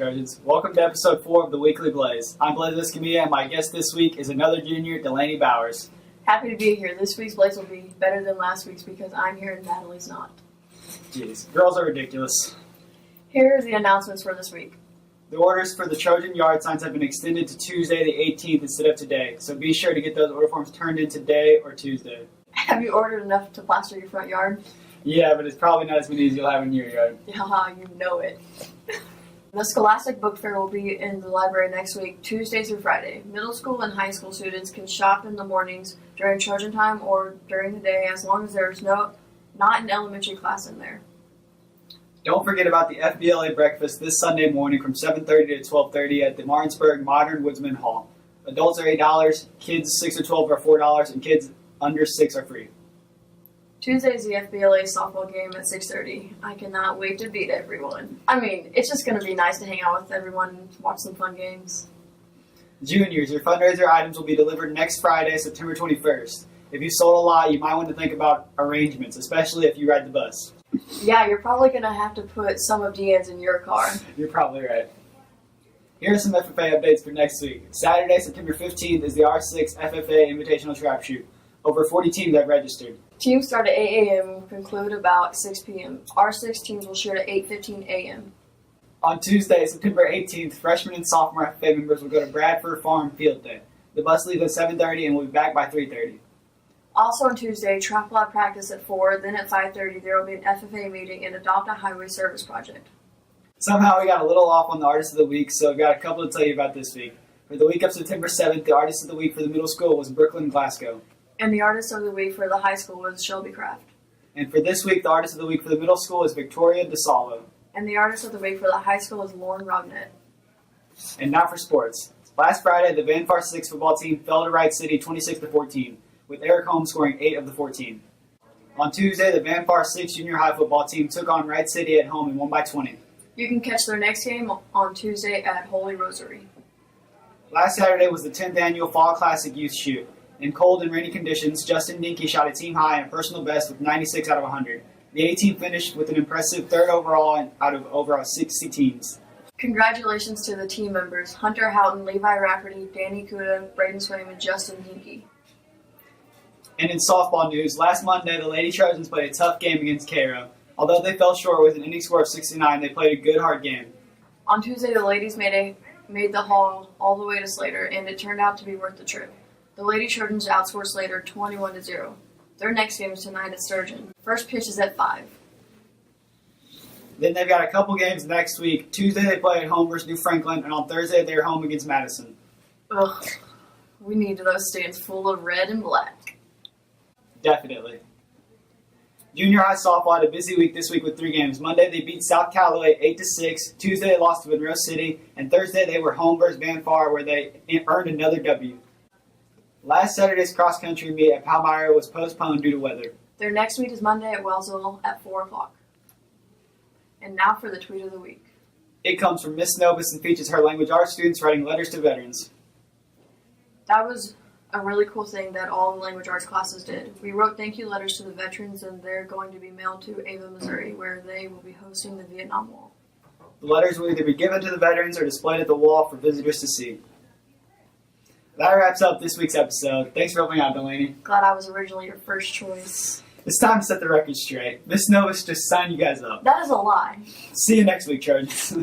Trojans. Welcome to episode 4 of the Weekly Blaze. I'm Blaze Escamilla, and my guest this week is another junior, Delaney Bowers. Happy to be here. This week's Blaze will be better than last week's because I'm here and Natalie's not. Jeez, girls are ridiculous. Here are the announcements for this week. The orders for the Trojan yard signs have been extended to Tuesday the 18th instead of today, so be sure to get those order forms turned in today or Tuesday. Have you ordered enough to plaster your front yard? Yeah, but it's probably not as many as you'll have in your yard. Haha, you know it. The Scholastic Book Fair will be in the library next week, Tuesday through Friday. Middle school and high school students can shop in the mornings during Trojan time or during the day as long as there's not an elementary class in there. Don't forget about the FBLA breakfast this Sunday morning from 7:30 to 12:30 at the Martinsburg Modern Woodsman Hall. Adults are $8, kids 6 or 12 are $4, and kids under 6 are free. Tuesday is the FBLA softball game at 6:30. I cannot wait to beat everyone. I mean, it's just going to be nice to hang out with everyone and watch some fun games. Juniors, your fundraiser items will be delivered next Friday, September 21st. If you sold a lot, you might want to think about arrangements, especially if you ride the bus. Yeah, you're probably going to have to put some of Deanne's in your car. You're probably right. Here are some FFA updates for next week. Saturday, September 15th is the R6 FFA Invitational Trap Shoot. Over 40 teams have registered. Teams start at 8 a.m. and conclude about 6 p.m. R6 teams will shoot at 8:15 a.m. On Tuesday, September 18th, freshman and sophomore FFA members will go to Bradford Farm Field Day. The bus leaves at 7:30 and will be back by 3:30. Also on Tuesday, track lab practice at 4, then at 5:30 there will be an FFA meeting and Adopt a Highway Service project. Somehow we got a little off on the Artist of the Week, so I've got a couple to tell you about this week. For the week of September 7th, the Artist of the Week for the middle school was Brooklyn Glasgow. And the Artist of the Week for the high school was Shelby Craft. And for this week, the Artist of the Week for the middle school is Victoria DeSalvo. And the Artist of the Week for the high school is Lauren Rognett. And now for sports. Last Friday, the Van Far 6 football team fell to Wright City 26-14, with Eric Holmes scoring 8 of the 14. On Tuesday, the Van Far 6 junior high football team took on Wright City at home and won by 20. You can catch their next game on Tuesday at Holy Rosary. Last Saturday was the 10th annual Fall Classic Youth Shoot. In cold and rainy conditions, Justin Dinky shot a team high and a personal best with 96 out of 100. The A team finished with an impressive 3rd overall out of over 60 teams. Congratulations to the team members, Hunter Houghton, Levi Rafferty, Danny Kuda, Braden Swaim, and Justin Dinky. And in softball news, last Monday, the Lady Trojans played a tough game against Cairo. Although they fell short with an inning score of 69, they played a good, hard game. On Tuesday, the ladies made the haul all the way to Slater, and it turned out to be worth the trip. The Lady Trojans outscored Slater 21-0. Their next game is tonight at Sturgeon. First pitch is at 5. Then they've got a couple games next week. Tuesday they play at home versus New Franklin, and on Thursday they're home against Madison. Ugh, we need those stands full of red and black. Definitely. Junior high softball had a busy week this week with 3 games. Monday they beat South Callaway 8-6. Tuesday they lost to Monroe City, and Thursday they were home versus Van Far, where they earned another W. Last Saturday's cross-country meet at Palmyra was postponed due to weather. Their next meet is Monday at Wellsville at 4 o'clock. And now for the tweet of the week. It comes from Miss Novus and features her language arts students writing letters to veterans. That was a really cool thing that all the language arts classes did. We wrote thank you letters to the veterans, and they're going to be mailed to Ava, Missouri, where they will be hosting the Vietnam Wall. The letters will either be given to the veterans or displayed at the wall for visitors to see. That wraps up this week's episode. Thanks for helping out, Delaney. Glad I was originally your first choice. It's time to set the record straight. Miss Novus just signed you guys up. That is a lie. See you next week, Trojans.